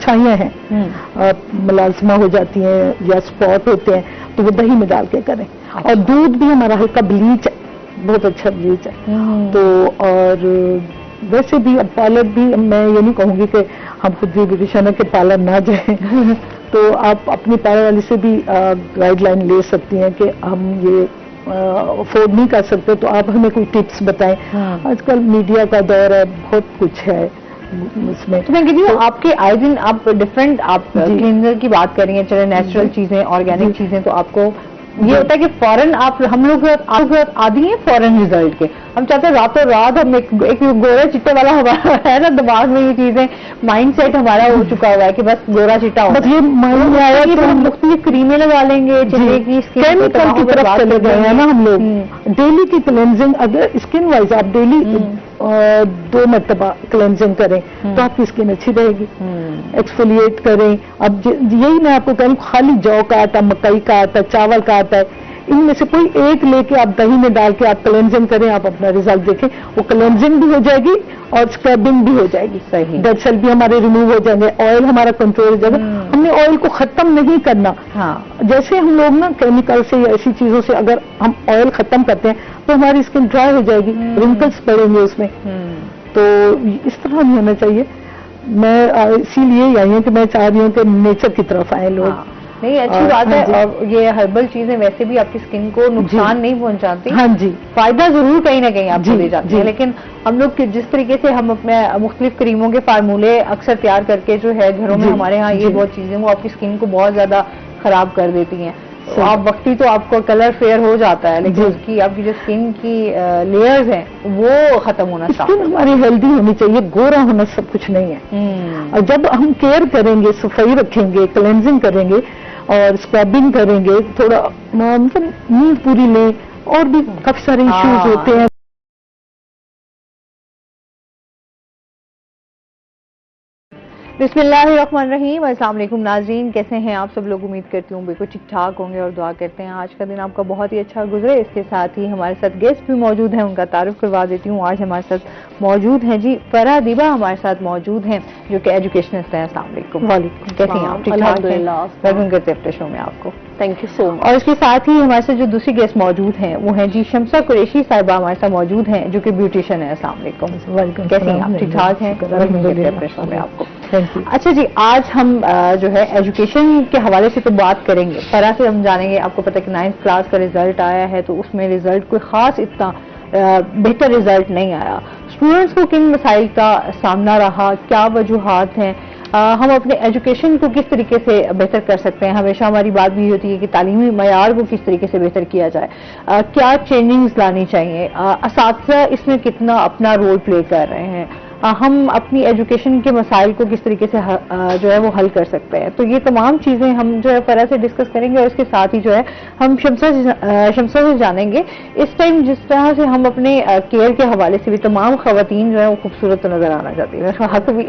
چھائیاں ہیں, ملازمہ ہو جاتی ہیں یا اسپاٹ ہوتے ہیں, تو وہ دہی میں ڈال کے کریں. اور دودھ بھی ہمارا ہلکا بلیچ ہے, بہت اچھا بلیچ ہے. تو اور ویسے بھی اب پارلر بھی میں یہ نہیں کہوں گی کہ ہم خود بھی بیوٹیشین ہے کہ پارلر نہ جائیں. تو آپ اپنی پارلر والی سے بھی گائیڈ لائن لے سکتی ہیں کہ ہم یہ افورڈ نہیں کر سکتے, تو آپ ہمیں کوئی ٹپس بتائیں. آج کل میڈیا کا دور ہے, بہت کچھ ہے اس میں. تو میں کہتی ہوں آپ کے آئے دن آپ ڈفرینٹ آپ کلینزر کی بات کر رہی ہیں, چلے نیچرل چیزیں آرگینک چیزیں, تو آپ کو یہ ہوتا ہے کہ فوراً ہم لوگ عادی ہیں فوراً ریزلٹ کے. ہم چاہتے ہیں راتوں رات ہم ایک گورا چٹے والا ہمارا ہے نا دماغ میں, یہ چیزیں مائنڈ سیٹ ہمارا ہو چکا ہوا ہے کہ بس گورا چٹا ہو. بس یہ مائنڈ میں آیا کہ ہم مختلف کریمیں لگا لیں گے, چہرے کی کیمیکل کی طرف چلے گئے ہیں نا ہم لوگ. ڈیلی کی کلینزنگ, اگر اسکن وائز آپ ڈیلی 2 مرتبہ کلینزنگ کریں تو آپ کی اسکن اچھی رہے گی. ایکسفولیٹ کریں. اب یہی میں آپ کو کہوں, خالی جو کا آتا, مکئی کا آتا, چاول کا آتا ہے, ان میں سے کوئی ایک لے کے آپ دہی میں ڈال کے آپ کلینزنگ کریں, آپ اپنا ریزلٹ دیکھیں. وہ کلینزنگ بھی ہو جائے گی اور اسکربنگ بھی ہو جائے گی. صحیح. ڈیڈ سیل بھی ہمارے ریموو ہو جائیں گے, آئل ہمارا کنٹرول ہو جائے گا. ہم نے آئل کو ختم نہیں کرنا. جیسے ہم لوگ نا کیمیکل سے یا ایسی چیزوں سے اگر ہم آئل ختم کرتے ہیں تو ہماری اسکن ڈرائی ہو جائے گی, رنکلس پڑیں گے اس میں. تو اس طرح نہیں ہونا چاہیے. میں اسی لیے آئی ہوں کہ میں چاہ رہی ہوں کہ نیچر کی طرف آئے لوگ. نہیں اچھی بات ہے. اور یہ ہربل چیزیں ویسے بھی آپ کی اسکن کو نقصان نہیں پہنچاتی. ہاں جی, فائدہ ضرور کہیں نہ کہیں آپ کو دے جاتی ہے, لیکن ہم لوگ جس طریقے سے ہم اپنے مختلف کریموں کے فارمولے اکثر تیار کر کے جو ہے گھروں میں ہمارے ہاں یہ بہت چیزیں وہ آپ کی اسکن کو بہت زیادہ خراب کر دیتی ہیں. آپ وقتی تو آپ کو کلر فیئر ہو جاتا ہے, لیکن اس کی آپ کی جو اسکن کی لیئرز ہیں وہ ختم ہونا چاہیے. اسکن ہماری ہیلدی ہونی چاہیے, گورا ہونا سب کچھ نہیں ہے. اور جب ہم کیئر کریں گے, صفائی رکھیں گے, کلینزنگ کریں گے اور اسکربنگ کریں گے, تھوڑا مطلب نیند پوری لیں, اور بھی کافی سارے ایشوز ہوتے ہیں. بسم اللہ الرحمن الرحیم. السلام علیکم ناظرین, کیسے ہیں آپ سب لوگ؟ امید کرتی ہوں بالکل ٹھیک ٹھاک ہوں گے اور دعا کرتے ہیں آج کا دن آپ کا بہت ہی اچھا گزرے. اس کے ساتھ ہی ہمارے ساتھ گیسٹ بھی موجود ہیں, ان کا تعارف کروا دیتی ہوں. آج ہمارے ساتھ موجود ہیں جی فرح دیبا, ہمارے ساتھ موجود ہیں جو کہ ایجوکیشنسٹ ہیں. السلام علیکم. وعلیکم. کیسے ہیں آپ؟ ٹھیک ٹھاک ہیں؟ ویلکم کرتے ہیں اپنے شو میں آپ کو. تھینک یو سو مچ. اور اس کے ساتھ ہی ہمارے ساتھ جو دوسری گیسٹ موجود ہیں وہ ہیں جی شمسہ قریشی صاحبہ, ہمارے ساتھ موجود ہیں جو کہ بیوٹیشین ہے. السلام علیکم. ویلکم. کیسے ہیں آپ؟ ٹھیک ٹھاک ہیں؟ ویلکم کرتے ہیں اپنے شو میں آپ کو. اچھا جی, آج ہم جو ہے ایجوکیشن کے حوالے سے تو بات کریں گے. فرح سے ہم جانیں گے, آپ کو پتہ ہے کہ 9th کلاس کا ریزلٹ آیا ہے, تو اس میں ریزلٹ کوئی خاص اتنا بہتر ریزلٹ نہیں آیا. اسٹوڈنٹس کو کن مسائل کا سامنا رہا, کیا وجوہات ہیں, ہم اپنے ایجوکیشن کو کس طریقے سے بہتر کر سکتے ہیں. ہمیشہ ہماری بات بھی ہوتی ہے کہ تعلیمی معیار کو کس طریقے سے بہتر کیا جائے, کیا چینجنگز لانی چاہیے, اساتذہ اس میں کتنا اپنا رول پلے کر رہے ہیں, ہم اپنی ایجوکیشن کے مسائل کو کس طریقے سے جو ہے وہ حل کر سکتے ہیں. تو یہ تمام چیزیں ہم جو ہے فرح سے ڈسکس کریں گے, اور اس کے ساتھ ہی جو ہے ہم شمسہ سے جانیں گے اس ٹائم جس طرح سے ہم اپنے کیئر کے حوالے سے بھی تمام خواتین جو ہے وہ خوبصورت نظر آنا چاہتی ہیں, حق بھی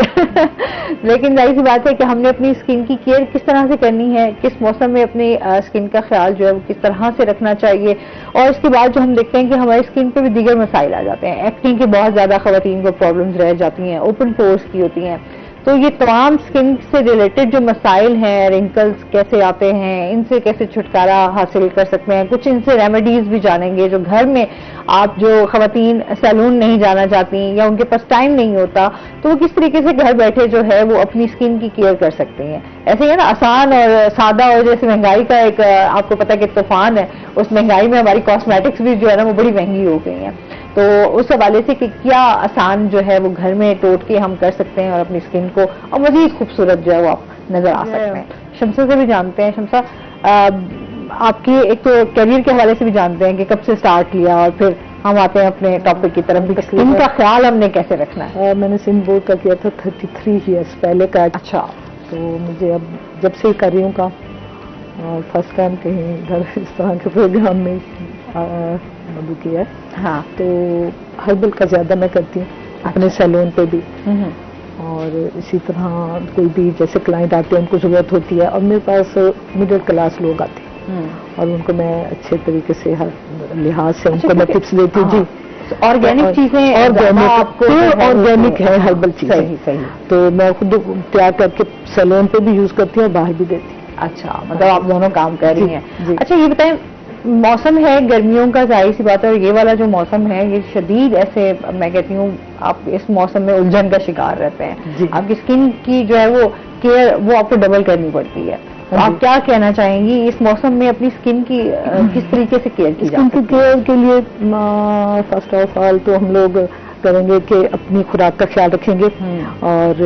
لیکن ظاہر سی بات ہے کہ ہم نے اپنی اسکن کی کیئر کس طرح سے کرنی ہے, کس موسم میں اپنی اسکن کا خیال جو ہے وہ کس طرح سے رکھنا چاہیے. اور اس کے بعد جو ہم دیکھتے ہیں کہ ہماری اسکن پہ بھی دیگر مسائل آ جاتے ہیں. ایکٹنگ کے بہت زیادہ خواتین کو پرابلمز رہ جاتی ہیں, اوپن پورس کی ہوتی ہیں. تو یہ تمام اسکن سے ریلیٹڈ جو مسائل ہیں, رنکلز کیسے آتے ہیں, ان سے کیسے چھٹکارا حاصل کر سکتے ہیں, کچھ ان سے ریمیڈیز بھی جانیں گے. جو گھر میں آپ جو خواتین سیلون نہیں جانا چاہتی یا ان کے پاس ٹائم نہیں ہوتا, تو وہ کس طریقے سے گھر بیٹھے جو ہے وہ اپنی اسکن کی کیئر کر سکتی ہیں. ایسے ہی ہے نا, آسان اور سادہ, اور جیسے مہنگائی کا ایک آپ کو پتہ کہ طوفان ہے, اس مہنگائی میں ہماری کاسمیٹکس بھی جو ہے نا وہ بڑی مہنگی ہو گئی ہیں. تو اس حوالے سے کہ کیا آسان جو ہے وہ گھر میں ٹوٹ کے ہم کر سکتے ہیں اور اپنی اسکن کو اور مزید خوبصورت جو ہے وہ آپ نظر آ سکتے ہیں. شمسہ سے بھی جانتے ہیں. شمسہ, آپ کی ایک تو کیریئر کے حوالے سے بھی جانتے ہیں کہ کب سے سٹارٹ کیا, اور پھر ہم آتے ہیں اپنے ٹاپک کی طرف بھی, اسکن کا خیال ہم نے کیسے رکھنا ہے. میں نے سندھ بورڈ کا کیا تھا 33 ایئرس پہلے کا. اچھا. تو مجھے اب جب سے کر رہی ہوں کام, اور فرسٹ ٹائم کہیں ادھر اس طرح کے پروگرام میں مدعو کیا ہے. ہاں. تو ہربل کا زیادہ میں کرتی ہوں اپنے سیلون پہ بھی, اور اسی طرح کوئی بھی جیسے کلائنٹ آتے ہیں ان کو ضرورت ہوتی ہے, اور میرے پاس مڈل کلاس لوگ آتے ہیں اور ان کو میں اچھے طریقے سے ہر لحاظ سے ان کو میں ٹپس دیتی ہوں. جی, آرگینک چیزیں آرگینک ہے ہربل چیزیں. صحیح صحیح. تو میں خود تیار کر کے سیلون پہ بھی یوز کرتی ہوں اور باہر بھی دیتی ہوں. اچھا, مطلب آپ دونوں کام کر رہی ہیں. جی. اچھا یہ بتائیں, موسم ہے گرمیوں کا, ظاہر سی بات ہے, اور یہ والا جو موسم ہے یہ شدید, ایسے میں کہتی ہوں آپ اس موسم میں الجھن کا شکار رہتے ہیں. جی. آپ کی اسکن کی جو ہے وہ کیئر وہ آپ کو ڈبل کرنی پڑتی ہے. تو آپ کیا کہنا چاہیں گی اس موسم میں اپنی اسکن کی کس طریقے سے کیئر کی جائے؟ اسکن کی کیئر کے لیے فرسٹ آف آل تو ہم لوگ کریں گے کہ اپنی خوراک کا خیال رکھیں گے اور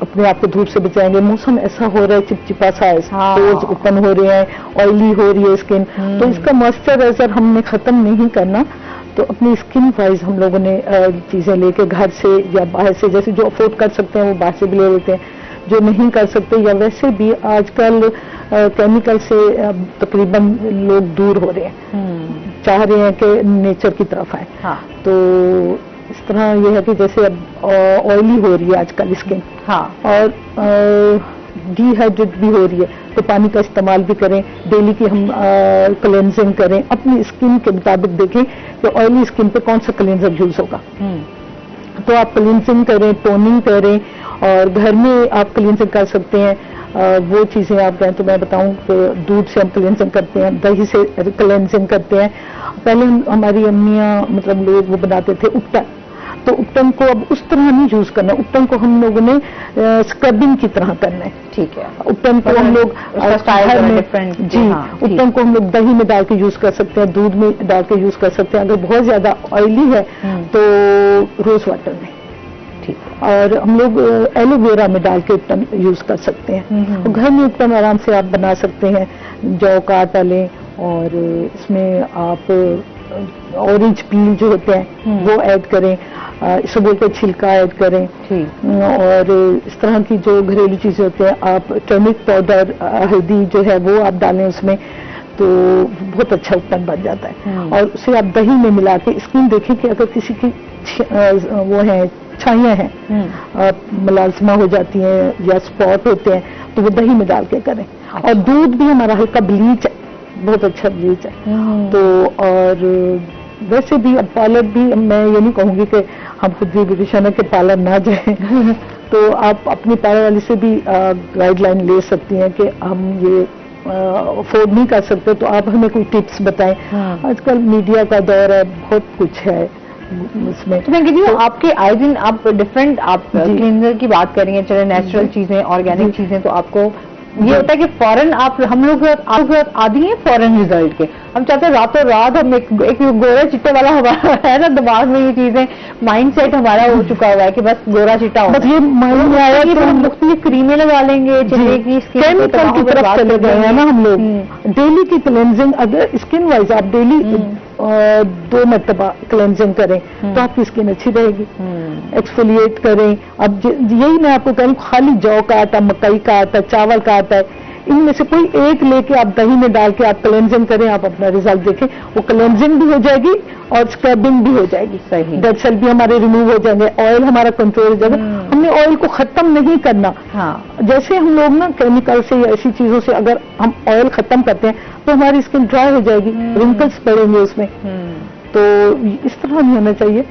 اپنے آپ کو دھوپ سے بچائیں گے. موسم ایسا ہو رہا ہے, چپچپا سا, پورز اوپن ہو رہے ہیں, آئلی ہو رہی ہے اسکن, تو اس کا موئسچرائزر ہم نے ختم نہیں کرنا. تو اپنی اسکن وائز ہم لوگوں نے چیزیں لے کے گھر سے یا باہر سے, جیسے جو افورڈ کر سکتے ہیں وہ باہر سے بھی لے لیتے ہیں, جو نہیں کر سکتے یا ویسے بھی آج کل کیمیکل سے تقریباً لوگ دور ہو رہے ہیں, چاہ رہے ہیں کہ نیچر کی طرف آئیں. تو اس طرح یہ ہے کہ جیسے اب آئلی ہو رہی ہے آج کل اسکن, اور ڈی ہائیڈریٹ بھی ہو رہی ہے, تو پانی کا استعمال بھی کریں, ڈیلی کی ہم کلینزنگ کریں, اپنی اسکن کے مطابق دیکھیں کہ آئلی اسکن پہ کون سا کلینزر یوز ہوگا. تو آپ کلینزنگ کریں, ٹوننگ کریں, اور گھر میں آپ کلینزنگ کر سکتے ہیں. وہ چیزیں آپ کہیں تو میں بتاؤں کہ دودھ سے ہم کلینزنگ کرتے ہیں, دہی سے کلینزنگ کرتے ہیں. پہلے ہماری امیاں مطلب لوگ وہ بناتے تھے اپٹن, تو اپٹن کو اب اس طرح نہیں یوز کرنا, اپٹن کو ہم لوگوں نے اسکربنگ کی طرح کرنا ہے. ٹھیک ہے. اپٹن کو ہم لوگ جی اپٹن کو ہم لوگ دہی میں ڈال کے یوز کر سکتے ہیں, دودھ میں ڈال کے یوز کر سکتے ہیں. اگر بہت زیادہ آئلی ہے تو روز واٹر میں, اور ہم لوگ ایلو ویرا میں ڈال کے اپٹن یوز کر سکتے ہیں. گھر میں اپٹن آرام سے آپ بنا سکتے ہیں. جو کا آٹا لیں اور اس میں آپ اورنج پیل جو ہوتے ہیں وہ ایڈ کریں, صبح کا چھلکا ایڈ کریں, اور اس طرح کی جو گھریلو چیزیں ہوتے ہیں, آپ ٹرمرک پاؤڈر, ہلدی جو ہے وہ آپ ڈالیں اس میں, تو بہت اچھا اپٹن بن جاتا ہے. اور اسے آپ دہی میں ملا کے اسکن دیکھیں کہ اگر کسی کی وہ ہیں چھائیاں ہیں, ملازمہ ہو جاتی ہیں یا اسپاٹ ہوتے ہیں, تو وہ دہی میں ڈال کے کریں. اور دودھ بھی ہمارا ہلکا بلیچ ہے, بہت اچھا بلیچ ہے. تو اور ویسے بھی اب پارلر بھی میں یہ نہیں کہوں گی کہ ہم خود بھی بیوٹیشین ہے کہ پارلر نہ جائیں, تو آپ اپنی پارلر والی سے بھی گائیڈ لائن لے سکتی ہیں کہ ہم یہ افورڈ نہیں کر سکتے, تو آپ ہمیں کوئی ٹپس بتائیں. آج کل میڈیا کا دور ہے, بہت کچھ ہے اس میں. تو میں کہتی ہوں آپ کے آئے دن آپ ڈفرینٹ آپ کلینزر کی بات کر رہی ہیں, چلے نیچرل چیزیں, آرگینک چیزیں, تو آپ کو یہ ہوتا ہے کہ فوراً آپ ہم لوگ آدھی ہیں فوراً ریزلٹ کے. ہم چاہتے ہیں راتوں رات ہم ایک گورا چٹے والا ہمارا ہے نا دماغ میں, یہ چیزیں مائنڈ سیٹ ہمارا ہو چکا ہوا ہے کہ بس گورا چٹا ہو. یہ مائنڈ میں آیا کہ ہم مختلف کریمیں لگا لیں گے, چہرے کی کیمیکل کی طرف چلے گئے ہیں نا ہم لوگ. ڈیلی کی کلینزنگ, اگر اسکن وائز آپ ڈیلی 2 مرتبہ کلینزنگ کریں تو آپ کی اسکن اچھی رہے گی. ایکسفولیٹ کریں. اب یہی میں آپ کو کہوں, خالی جو کا آٹا, مکئی کا آٹا, چاول کا آٹا ہے, ان میں سے کوئی ایک لے کے آپ دہی میں ڈال کے آپ کلینزنگ کریں, آپ اپنا ریزلٹ دیکھیں. وہ کلینزنگ بھی ہو جائے گی اور اسکربنگ بھی ہو جائے گی. صحیح. ڈیڈ سیل بھی ہمارے ریموو ہو جائیں گے, آئل ہمارا کنٹرول ہو جائے گا. ہم نے آئل کو ختم نہیں کرنا. جیسے ہم لوگ نا کیمیکل سے یا ایسی چیزوں سے اگر ہم آئل ختم کرتے ہیں تو ہماری اسکن ڈرائی ہو جائے گی, رنکلس پڑیں گے اس میں. تو اس طرح نہیں ہونا چاہیے.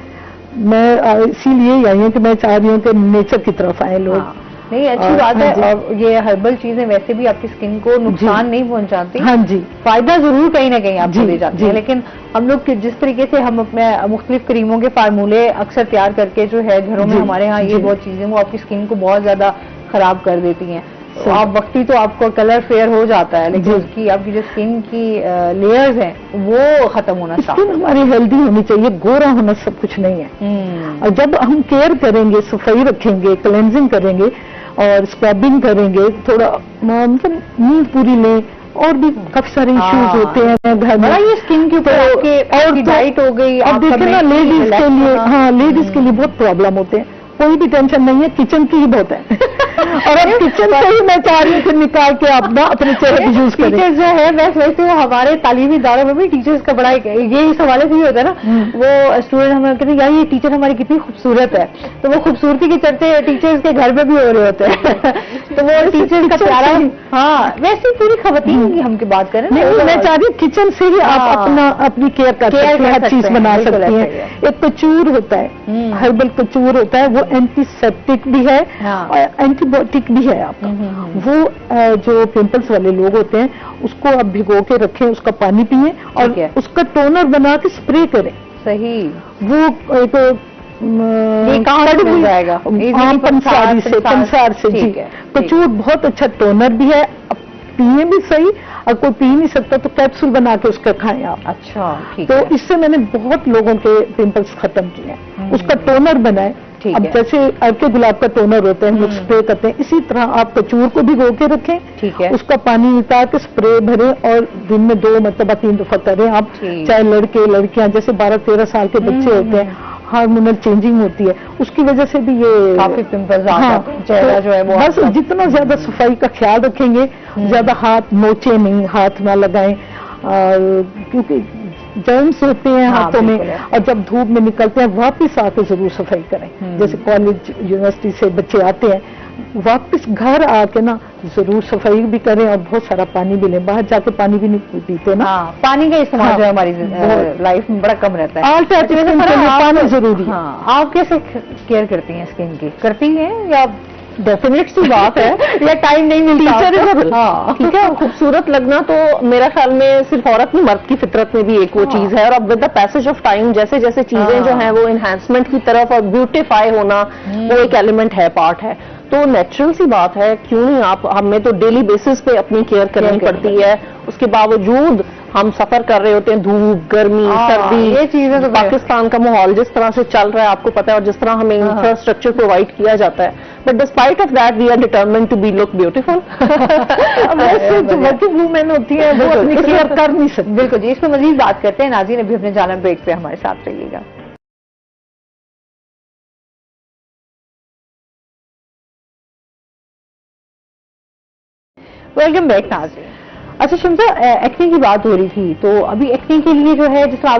میں اسی لیے آئی ہوں کہ میں چاہ رہی ہوں کہ نیچر کی طرف آئے لوگ. نہیں, اچھی بات ہے. اور یہ ہربل چیزیں ویسے بھی آپ کی اسکن کو نقصان نہیں پہنچاتی. ہاں جی, فائدہ ضرور کہیں نہ کہیں آپ کو دے جاتی ہے, لیکن ہم لوگ جس طریقے سے ہم اپنے مختلف کریموں کے فارمولے اکثر تیار کر کے جو ہے گھروں میں ہمارے ہاں یہ بہت چیزیں وہ آپ کی اسکن کو بہت زیادہ خراب کر دیتی ہیں. آپ وقتی تو آپ کو کلر فیئر ہو جاتا ہے, لیکن اس کی آپ کی جو اسکن کی لیئرز ہیں وہ ختم ہونا چاہیے. اسکن ہماری ہیلدی ہونی چاہیے, گورا ہونا سب کچھ نہیں ہے. اور جب ہم کیئر کریں گے, صفائی رکھیں گے, کلینزنگ کریں گے اور اسکربنگ کریں گے, تھوڑا مطلب نیند پوری لیں, اور بھی کافی سارے ایشوز ہوتے ہیں گھر میں. یہ اسکن کے اوپر اور ڈائٹ ہو گئی. اب دیکھیں نا لیڈیز کے لیے, لیڈیز کے لیے بہت پرابلم ہوتے ہیں. کوئی بھی ٹینشن نہیں ہے, کچن کی ہی بہت ہے. اور اب کچن سے ہی میں چاہ رہی ہوں کہ نکال کے آپ نا اپنے چہرے پہ یوز کریں. ٹیچر جو ہے میں سمجھتی ہوں ہمارے تعلیمی اداروں میں بھی ٹیچرس کا بڑا یہ اس حوالے سے ہی ہوتا ہے نا, وہ اسٹوڈنٹ ہمیں کہتے ہیں یار یہ ٹیچر ہماری کتنی خوبصورت ہے, تو وہ خوبصورتی کے چرچے ٹیچرس کے گھر میں بھی ہو رہے ہوتے ہیں. تو وہ ٹیچر کا پیارا, ہاں ویسے پوری خواتین کی ہم کی بات کریں, نہیں میں چاہ رہی ہوں کچن سے ہی آپ اپنی کیئر کر سکتے ہیں, ہر چیز بنا سکتی ہیں. ایک کچور ہوتا ہے, ہربل کچور ہوتا ہے, وہ اینٹی سیپٹک بھی ہے اور اینٹی بایوٹک بھی ہے. آپ وہ جو پمپلس والے لوگ ہوتے ہیں اس کو آپ بھگو کے رکھیں, اس کا پانی پیئیں اور اس کا ٹونر بنا کے اسپرے کریں. صحیح. وہ ایک مل جائے گا عام پنسار سے. جی کچور بہت اچھا ٹونر بھی ہے, پیئیں بھی صحیح, اور کوئی پی نہیں سکتا تو کیپسول بنا کے اس کا کھائیں آپ. اچھا تو اس سے میں نے بہت لوگوں کے پمپلس ختم کیے ہیں. اس کا ٹونر بنائے. اب جیسے ارکے گلاب کا ٹونر ہوتا ہے ہم لوگ اسپرے کرتے ہیں, اسی طرح آپ کچور کو بھی بھگو کے رکھیں, اس کا پانی نکال کے اسپرے بھریں اور دن میں 2 مرتبہ 3 دفعہ کریں آپ. چاہے لڑکے لڑکیاں, جیسے 12-13 سال کے بچے ہوتے ہیں, ہارمونل چینجنگ ہوتی ہے, اس کی وجہ سے بھی یہ کافی پمپلز چہرہ جو ہے بس جتنا زیادہ صفائی کا خیال رکھیں گے, زیادہ ہاتھ نوچے نہیں, ہاتھ نہ لگائیں, کیونکہ جرمس ہوتے ہیں ہاتھوں میں, اور جب دھوپ میں نکلتے ہیں واپس آ کے ضرور صفائی کریں. جیسے کالج یونیورسٹی سے بچے آتے ہیں, واپس گھر آ کے نا ضرور صفائی بھی کریں اور بہت سارا پانی بھی لیں. باہر جا کے پانی بھی نہیں پیتے نا, پانی کا استعمال جو ہے ہماری لائف میں بڑا کم رہتا ہے. پانی ضروری ہے. آپ کیسے کیئر کرتی ہیں اسکن کی؟ کرتی ہیں یا ڈیفینیٹ سی بات ہے یا ٹائم نہیں ملتا؟ ٹھیک ہے, خوبصورت لگنا تو میرا خیال میں صرف عورت نہیں مرد کی فطرت میں بھی ایک وہ چیز ہے, اور اب with the passage of time جیسے جیسے چیزیں جو ہیں وہ انہینسمنٹ کی طرف اور بیوٹیفائی ہونا وہ ایک ایلیمنٹ ہے, پارٹ ہے, تو نیچرل سی بات ہے, کیوں نہیں آپ, ہمیں تو ڈیلی بیسس پہ اپنی کیئر کرنی پڑتی ہے. اس کے باوجود ہم سفر کر رہے ہوتے ہیں, دھوپ گرمی سردی, یہ چیزیں تو پاکستان کا ماحول جس طرح سے چل رہا ہے آپ کو پتا ہے, اور جس طرح ہمیں انفراسٹرکچر پرووائڈ کیا جاتا ہے, but despite of that we are determined to be look beautiful. جو ورکنگ وومین ہوتی ہے وہ اپنی کیئر کر نہیں سکتی. بالکل جی, اس پہ مزید بات کرتے ہیں. ناظرین ابھی اپنے جانا بریک پہ ہمارے ساتھ رہیے گا. ویلکم بیک ناظرین. اچھا شمسا, ایکٹنگ کی بات ہو رہی تھی, تو ابھی ایکٹنگ کے لیے جو ہے جس طرح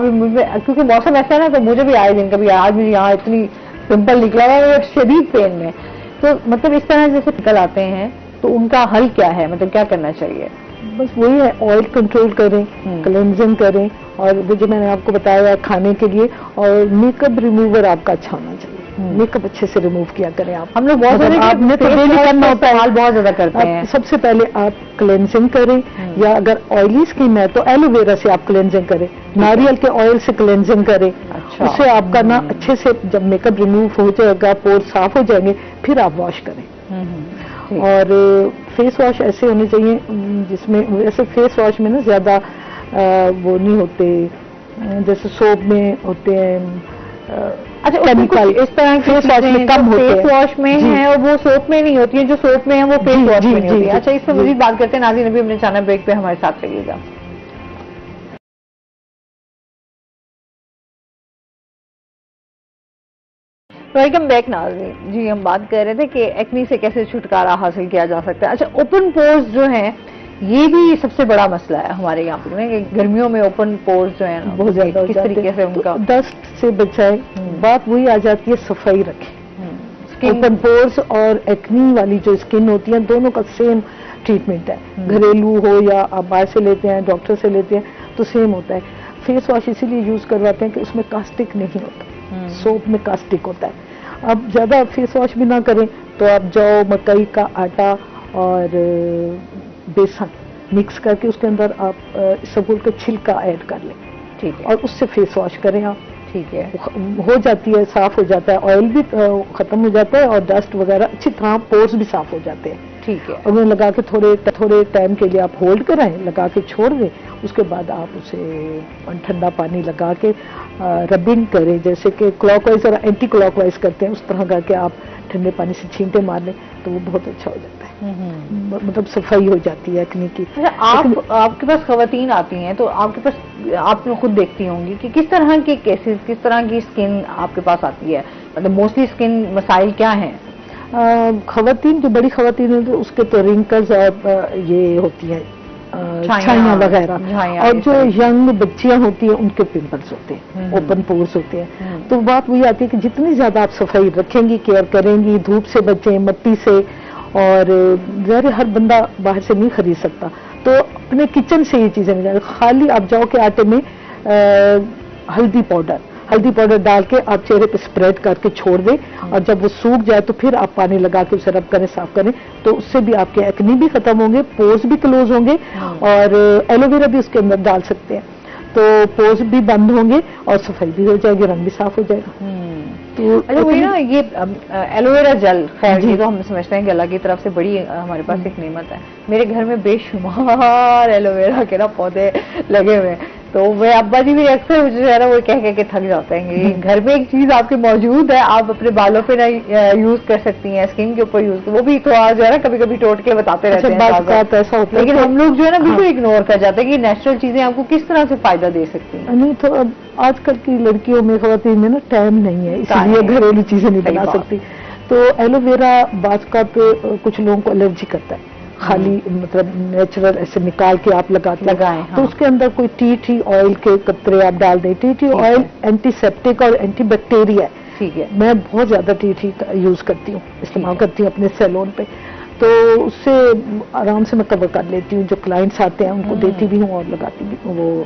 کیونکہ موسم ایسا ہے نا, تو مجھے بھی آئے دن کبھی آج بھی یہاں اتنی پمپل نکلا ہوا ہے شدید پین میں, تو مطلب اس طرح جیسے نکل آتے ہیں تو ان کا حل کیا ہے, مطلب کیا کرنا چاہیے؟ بس وہی ہے, آئل کنٹرول کریں, کلینزنگ کریں, اور وہ جو میں نے آپ کو بتایا کھانے کے لیے, اور میک اپ ریموور آپ کا اچھا ہونا چاہیے. میک اپ اچھے سے ریموو کیا کریں آپ. ہم لوگ بہت زیادہ کرتے ہیں. سب سے پہلے آپ کلینزنگ کریں, یا اگر آئلی اسکن ہے تو ایلو ویرا سے آپ کلینزنگ کریں, ناریل کے آئل سے کلینزنگ کریں. اس سے آپ کا نا اچھے سے جب میک اپ ریموو ہو جائے گا, پور صاف ہو جائیں گے, پھر آپ واش کریں. اور فیس واش ایسے ہونے چاہیے جس میں, ویسے فیس واش میں نا زیادہ وہ نہیں ہوتے جیسے سوپ میں ہوتے ہیں. اچھا اس طرح فیس واش میں کم ہوتے ہیں, فیس واش میں ہیں اور وہ سوپ میں نہیں ہوتی ہیں, جو سوپ میں ہیں وہ فیس واش میں نہیں ہوتی ہے. اچھا اس پہ مزید بات کرتے ہیں. ناظرین ابھی اپنے چینل بریک پہ ہمارے ساتھ رہیے گا. ویلکم بیک ناظرین. جی ہم بات کر رہے تھے کہ ایکنی سے کیسے چھٹکارا حاصل کیا جا سکتا ہے. اچھا اوپن پورز جو ہیں یہ بھی سب سے بڑا مسئلہ ہے ہمارے یہاں پہ, کہ گرمیوں میں اوپن پورز جو ہیں بہت زیادہ کس طریقے سے ان کا ڈسٹ سے بچائے. بات وہی آ جاتی ہے صفائی رکھیں. اوپن پورز اور ایکنی والی جو اسکن ہوتی ہے دونوں کا سیم ٹریٹمنٹ ہے, گھریلو ہو یا آپ باہر سے لیتے ہیں, ڈاکٹر سے لیتے ہیں, تو سیم ہوتا ہے. فیس واش اسی لیے یوز کرواتے ہیں کہ اس میں کاسٹک نہیں ہوتا, سوپ میں کاسٹک ہوتا ہے. اب زیادہ فیس واش بھی نہ کریں تو آپ جو مکئی کا آٹا اور بیسن مکس کر کے اس کے اندر آپ اسبگول کا چھلکا ایڈ کر لیں, ٹھیک ہے, اور اس سے فیس واش کریں آپ. ٹھیک ہے, ہو جاتی ہے, صاف ہو جاتا ہے, آئل بھی ختم ہو جاتا ہے, اور ڈسٹ وغیرہ اچھی طرح پورز بھی صاف ہو جاتے ہیں. ٹھیک ہے, اور انہیں لگا کے تھوڑے ٹائم کے لیے آپ ہولڈ کرائیں, لگا کے چھوڑ دیں. اس کے بعد آپ اسے ٹھنڈا پانی لگا کے ربنگ کریں, جیسے کہ کلاک وائز اور اینٹی کلاک وائز کرتے ہیں اس طرح کر کے آپ ٹھنڈے پانی سے چھینٹے مار لیں تو وہ بہت اچھا ہو جاتا ہے. مطلب صفائی ہو جاتی ہے ایکنی کی. آپ کے پاس خواتین آتی ہیں تو آپ کے پاس آپ لوگ خود دیکھتی ہوں گی کہ کس طرح کے کیسز, کس طرح کی اسکن آپ کے پاس آتی ہے, مطلب موسٹلی اسکن مسائل کیا ہیں خواتین جو بڑی خواتین ہیں تو اس کے تو رنکلز اور یہ ہوتی ہیں چھائیاں وغیرہ، اور جو ینگ بچیاں ہوتی ہیں ان کے پمپلز ہوتے ہیں، اوپن پورز ہوتے ہیں. تو بات وہی آتی ہے کہ جتنی زیادہ آپ صفائی رکھیں گی، کیئر کریں گی، دھوپ سے بچیں، مٹی سے، اور ظاہر ہر بندہ باہر سے نہیں خرید سکتا، تو اپنے کچن سے یہ چیزیں مل. خالی آپ جاؤ کے آٹے میں ہلدی پاؤڈر ڈال کے آپ چہرے پہ اسپریڈ کر کے چھوڑ دیں، اور جب وہ سوکھ جائے تو پھر آپ پانی لگا کے اسے رب کریں، صاف کریں، تو اس سے بھی آپ کے ایکنی بھی ختم ہوں گے، پورز بھی کلوز ہوں گے، اور ایلو ویرا بھی اس کے اندر ڈال سکتے ہیں تو پورز بھی بند ہوں گے اور صفائی بھی ہو جائے گی، رنگ بھی صاف ہو جائے گا. تو اچھا وہی نا، یہ ایلو ویرا جل، خیر یہ تو ہم سمجھتے ہیں کہ اللہ کی طرف سے بڑی ہمارے پاس ایک نعمت ہے. میرے گھر میں بے شمار ایلو ویرا کے نا پودے لگے ہوئے ہیں، تو وہ ابا جی بھی اکثر مجھے جو ہے نا وہ کہہ کے تھک جاتے ہیں کہ گھر میں ایک چیز آپ کے موجود ہے، آپ اپنے بالوں پہ نہ یوز کر سکتی ہیں، اسکن کے اوپر یوز، وہ بھی تھوڑا جو ہے نا کبھی کبھی ٹوٹ کے بتاتے رہتے ہیں. ایسا ہوتا ہے لیکن ہم لوگ جو ہے نا بالکل اگنور کر جاتے ہیں کہ نیچرل چیزیں آپ کو کس طرح سے فائدہ دے سکتی ہیں. نہیں تو آج کل کی لڑکیوں میں، خواتین میں نا ٹائم نہیں ہے، اس لیے گھریلو چیزیں نہیں بنا سکتی. تو ایلو ویرا بعض کا تو کچھ لوگوں کو الرجی کرتا ہے، خالی مطلب نیچرل ایسے نکال کے آپ لگائیں، تو اس کے اندر کوئی ٹی آئل کے قطرے آپ ڈال دیں. ٹی آئل اینٹی سیپٹک اور اینٹی بیکٹیریا ہے. ٹھیک ہے، میں بہت زیادہ ٹی یوز کرتی ہوں، استعمال کرتی ہوں اپنے سیلون پہ، تو اس سے آرام سے میں کور کر لیتی ہوں. جو کلائنٹس آتے ہیں ان کو دیتی بھی ہوں اور لگاتی بھی ہوں، وہ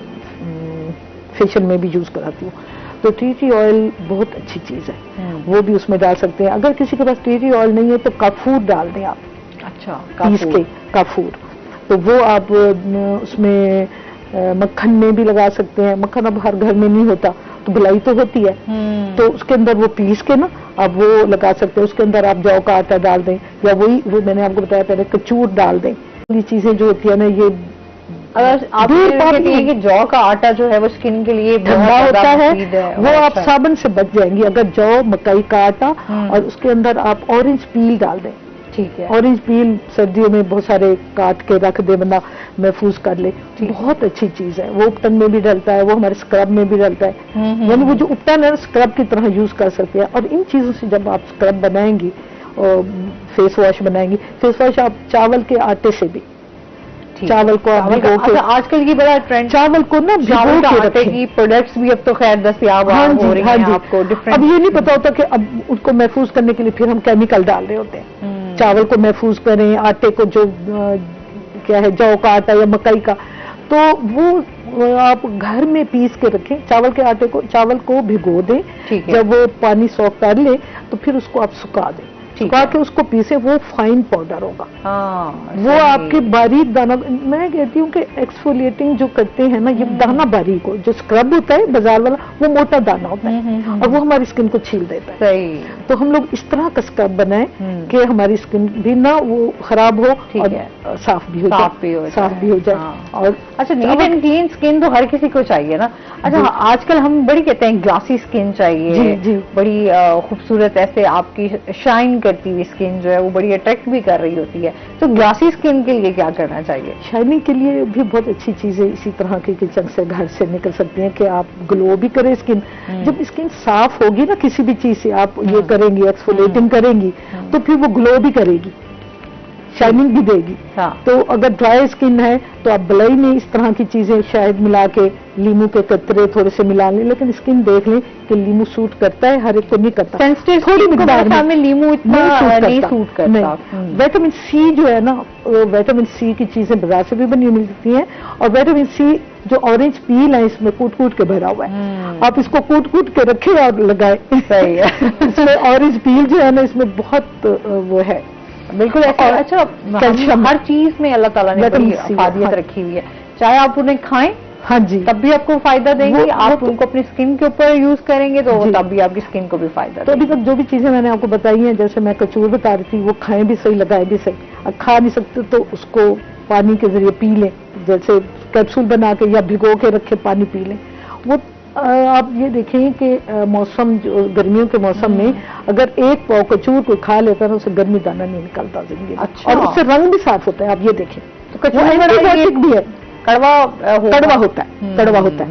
فیشن میں بھی یوز کراتی ہوں. تو ٹی آئل بہت اچھی چیز ہے، وہ بھی اس میں ڈال سکتے ہیں. اگر کسی کے پاس ٹی آئل نہیں ہے تو کافور ڈال دیں آپ. اچھا، پیس کے کافور، تو وہ آپ اس میں مکھن میں بھی لگا سکتے ہیں. مکھن اب ہر گھر میں نہیں ہوتا تو گلائی تو ہوتی ہے، تو اس کے اندر وہ پیس کے نا آپ وہ لگا سکتے ہیں. اس کے اندر آپ جو کا آٹا ڈال دیں، یا وہی وہ میں نے آپ کو بتایا پہلے کچور ڈال دیں. یہ چیزیں جو ہوتی ہے نا، یہ اگر آپ کہ جو کا آٹا جو ہے وہ اسکن کے لیے ٹھنڈا ہوتا ہے، وہ آپ صابن سے بچ جائیں گی. اگر جو مکئی کا آٹا اور اس کے اندر آپ اورنج پیل ڈال دیں. ٹھیک ہے، اورنج پیل سردیوں میں بہت سارے کاٹ کے رکھ دے، بندہ محفوظ کر لے، بہت اچھی چیز ہے. وہ اپٹن میں بھی ڈلتا ہے، وہ ہمارے اسکرب میں بھی ڈلتا ہے، یعنی وہ جو اپٹن ہے اسکرب کی طرح یوز کر سکتے ہیں. اور ان چیزوں سے جب آپ اسکرب بنائیں گی اور فیس واش بنائیں گی، فیس واش آپ چاول کے آٹے سے بھی، چاول کو آج کل کی بڑا ٹرینڈ، چاول کو نا بھگو کے رکھیں کی پروڈکٹس بھی اب تو خیر دستیاب ہو رہی ہیں آپ کو. اب یہ نہیں پتا ہوتا کہ اب ان کو محفوظ کرنے کے لیے پھر ہم کیمیکل ڈال رہے ہوتے ہیں. چاول کو محفوظ کریں، آٹے کو جو کیا ہے جو کا آٹا یا مکئی کا، تو وہ آپ گھر میں پیس کے رکھیں. چاول کو بھگو دیں، جب وہ پانی سوک کر لے تو پھر اس کو آپ سکھا دیں، سکھا کے اس کو پیسے، وہ فائن پاؤڈر ہوگا. وہ آپ کے باریک دانا، میں کہتی ہوں کہ ایکسفولیٹنگ جو کرتے ہیں نا، یہ دانا باریک ہو. جو اسکرب ہوتا ہے بازار والا وہ موٹا دانا ہوتا ہے اور وہ ہماری اسکن کو چھیل دیتا ہے. تو ہم لوگ اس طرح کا اسکرب بنائیں کہ ہماری اسکن بھی نہ وہ خراب ہو اور صاف بھی ہو جائے. اور اچھا، نیٹ اینڈ کلین اسکن تو ہر کسی کو چاہیے نا. اچھا، آج کل ہم بڑی کہتے ہیں گلاسی اسکن چاہیے، بڑی خوبصورت ایسے آپ کی شائن کرتی ہوئی اسکن جو ہے وہ بڑی اٹریکٹ بھی کر رہی ہوتی ہے. تو گلاسسی اسکن کے لیے کیا کرنا چاہیے؟ شائننگ کے لیے بھی بہت اچھی چیزیں اسی طرح کی کچن سے گھر سے نکل سکتی ہیں کہ آپ گلو بھی کریں اسکن. جب اسکن صاف ہوگی نا، کسی بھی چیز سے آپ یہ کریں گی، ایکسفولیٹنگ کریں گی، تو پھر وہ گلو بھی کرے گی، شائننگ بھی دے گی. تو اگر ڈرائی اسکن ہے تو آپ بلائی میں اس طرح کی چیزیں شہد ملا کے، لیمو کے قطرے تھوڑے سے ملا لیں. لیکن اسکن دیکھ لیں کہ لیمو سوٹ کرتا ہے، ہر ایک کو نہیں کرتا. تھوڑی مقدار میں لیمو اتنا نہیں سوٹ کرتا. ویٹامن سی جو ہے نا، ویٹامن سی کی چیزیں بازار سے بھی بنی ملتی ہیں، اور ویٹامن سی جو اورنج پیل ہے اس میں کوٹ کے بھرا ہوا ہے، آپ اس کو کوٹ کے رکھیں اور لگائیں. اس میں اورنج پیل جو ہے نا، اس میں بہت وہ ہے بالکل. اچھا، ہر چیز میں اللہ تعالیٰ نے بڑی افادیت رکھی ہوئی ہے، چاہے آپ انہیں کھائیں تب بھی آپ کو فائدہ دیں گے، آپ ان کو اپنی اسکن کے اوپر یوز کریں گے تو تب بھی آپ کی اسکن کو بھی فائدہ. تو ابھی تک جو بھی چیزیں میں نے آپ کو بتائی ہیں، جیسے میں کچور بتا رہی تھی، وہ کھائیں بھی صحیح، لگائیں بھی صحیح. اب کھا نہیں سکتے تو اس کو پانی کے ذریعے پی لیں، جیسے کیپسول بنا کے یا بھگو کے رکھے پانی پی لیں. وہ آپ یہ دیکھیں کہ موسم جو گرمیوں کے موسم میں اگر ایک پاؤ کچور کوئی کھا لیتا ہے نا، اسے گرمی دانا نہیں نکلتا زندگی میں. اور اس سے رنگ بھی صاف ہوتا ہے. آپ یہ دیکھیں، تو کچور بھی ہے، کڑوا ہوتا ہے.